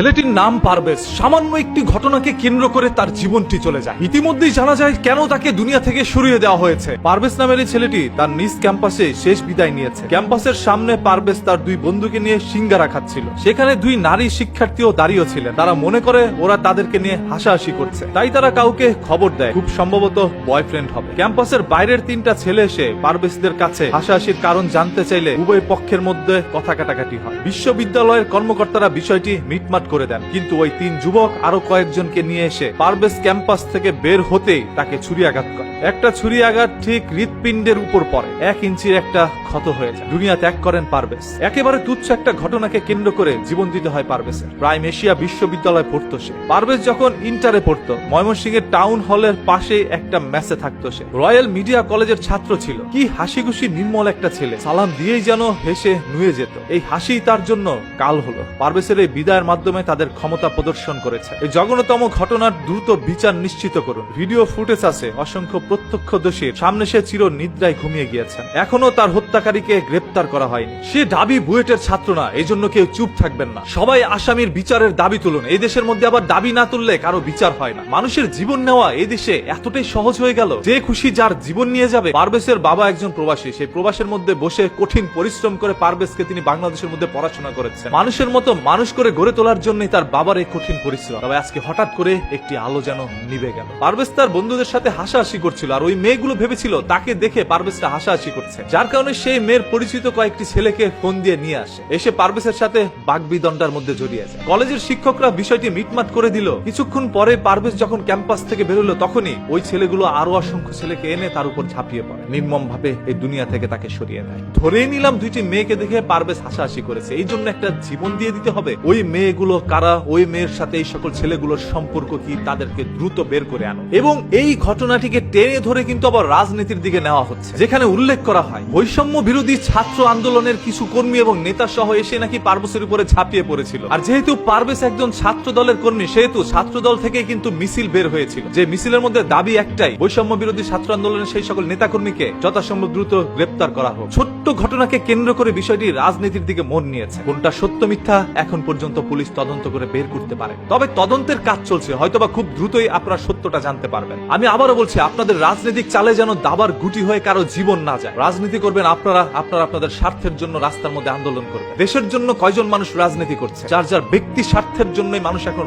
ছেলেটির নাম পারভেজ। সামান্য একটি ঘটনাকে কেন্দ্র করে তার জীবনটি চলে যায়। ইতিমধ্যেই জানা যায় কেন তাকে দুনিয়া থেকে সরিয়ে দেওয়া হয়েছে। পারভেজ নামের এই ছেলেটি তার নিজ ক্যাম্পাসে শেষ বিদায় নিয়েছে। ক্যাম্পাসের সামনে পারভেজ তার দুই বন্ধুকে নিয়ে সিঙ্গারা খাচ্ছিল। সেখানে দুই নারী শিক্ষার্থীও দাঁড়িয়ে ছিলেন। তারা মনে করে ওরা তাদেরকে নিয়ে হাসাহাসি করছে, তাই তারা কাউকে খবর দেয় খুব সম্ভবত বয়ফ্রেন্ড হবে। ক্যাম্পাসের বাইরের তিনটা ছেলে এসে পারভেজদের কাছে হাসাহাসির কারণ জানতে চাইলে উভয় পক্ষের মধ্যে কথা কাটাকাটি হয়। বিশ্ববিদ্যালয়ের কর্মকর্তারা বিষয়টি মিটমাট করে দেন, কিন্তু ওই তিন যুবক আরো কয়েকজনকে নিয়ে এসে পারভেজ ক্যাম্পাস থেকে বের হতেই তাকে ছুরি আঘাত করে। একটা ছুরি আঘাত ঠিক হৃৎপিণ্ডের উপর পড়ে, 1 ইঞ্চির একটা ক্ষত হয়ে যায়। দুনিয়া ত্যাগ করেন পারভেজ। একেবারে তুচ্ছ একটা ঘটনাকে কেন্দ্র করে জীবন দিতে হয় পারভেজের। প্রাইম এশিয়া বিশ্ববিদ্যালয়ে পড়তো সে। পারভেজ যখন ইন্টারে পড়তো, ময়মনসিংহের টাউন হলের পাশে একটা মেসে থাকতো সে। রয়্যাল মিডিয়া কলেজের ছাত্র ছিল। কি হাসি খুশি নির্মল একটা ছেলে, সালাম দিয়েই যেন হেসে নুয়ে যেত। এই হাসি তার জন্য কাল হলো। পারভেজের এই বিদায়ের মাধ্যমে তাদের ক্ষমতা প্রদর্শন করেছে। এই জঘন্যতম ঘটনার দ্রুত বিচার নিশ্চিত করুন। ভিডিও ফুটেজ আছে, অসংখ্য প্রত্যক্ষদর্শীর সামনে সে চির নিদ্রায় ঘুমিয়ে গিয়েছেন। এখনো তার হত্যাকারীকে গ্রেপ্তার করা হয়নি। সে ঢাবি বুয়েটের ছাত্র না, এই জন্য কেউ চুপ থাকবেন না। সবাই আসামির বিচারের দাবি তুলুন। এই দেশের মধ্যে আবার দাবি না তুললে কারো বিচার হয় না। মানুষের জীবন নেওয়া এই দেশে এতটাই সহজ হয়ে গেল, যে খুশি যার জীবন নিয়ে যাবে। পারভেজের বাবা একজন প্রবাসী। সেই প্রবাসের মধ্যে বসে কঠিন পরিশ্রম করে পারভেজকে তিনি বাংলাদেশের মধ্যে পড়াশোনা করেছেন। মানুষের মতো মানুষ করে গড়ে তোলার জন্যই তার বাবার এই কঠিন পরিশ্রম। তবে আজকে হঠাৎ করে একটি আলো যেন নিভে গেল। পারভেজ তার বন্ধুদের সাথে হাসাহাসি করছিল, আর ওই মেয়েগুলো ভেবেছিল তাকে দেখে পারভেজটা হাসাহাসি করছে, যার কারণে সেই মেয়ের পরিচিত কয়েকটি ছেলেকে ফোন দিয়ে নিয়ে আসে। এসে পারভেজের সাথে বাগবিদণ্ডার মধ্যে জড়িয়ে যায়। কলেজের শিক্ষকরা বিষয়টি মিটমাট করে দিল। কিছুক্ষণ পরে পারভেজ যখন ক্যাম্পাস থেকে বেরোলো, তখনই ওই ছেলেগুলো আরো অসংখ্য ছেলেকে এনে তার উপর ঝাঁপিয়ে পড়ে, নির্মম ভাবে এই দুনিয়া থেকে তাকে সরিয়ে দেয়। ধরেই নিলাম দুইটি মেয়েকে দেখে পারভেজ হাসাহাসি করেছে, এই জন্য একটা জীবন দিয়ে দিতে হবে। ওই মেয়েগুলো কারা, ওই মেয়ের সাথে এই সকল ছেলেগুলোর সম্পর্ক কি, তাদেরকে দ্রুত বের করে আনো। এবং এই ঘটনাটিকে টেনে ধরে কিন্তু আবার রাজনীতির দিকে নেওয়া হচ্ছে, যেখানে উল্লেখ করা হয় বৈষম্য বিরোধী ছাত্র আন্দোলনের কিছু কর্মী এবং নেতা সহ এসে নাকি পারভেজের উপরে ঝাঁপিয়ে পড়েছিল। আর যেহেতু পারভেজ একজন ছাত্র দলের কর্মী, সেহেতু ছাত্র দল থেকে কিন্তু মিছিল বের হয়েছিল, যে মিছিলের মধ্যে দাবি একটাই, বৈষম্য বিরোধী ছাত্র আন্দোলনের সেই সকল নেতাকর্মীকে যথাসম্ভব দ্রুত গ্রেপ্তার করা হোক। ছোট্ট ঘটনাকে কেন্দ্র করে বিষয়টি রাজনীতির দিকে মন নিয়েছে। কোনটা সত্য মিথ্যা এখন পর্যন্ত পুলিশ তদন্ত করে বের করতে পারে, তবে তদন্তের কাজ চলছে। হয়তোবা খুব দ্রুতই আপনারা সত্যটা জানতে পারবেন। আমি আবারও বলছি, আপনাদের রাজনৈতিক চালে যেন দাবার গুটি হয়ে কারো জীবন না যায়। রাজনীতি করবেন আপনারা আপনাদের স্বার্থের জন্য, রাস্তার মধ্যে আন্দোলন করবেন। দেশের জন্য কয়জন মানুষ রাজনীতি করছে? যার যার ব্যক্তি স্বার্থের জন্যই মানুষ এখন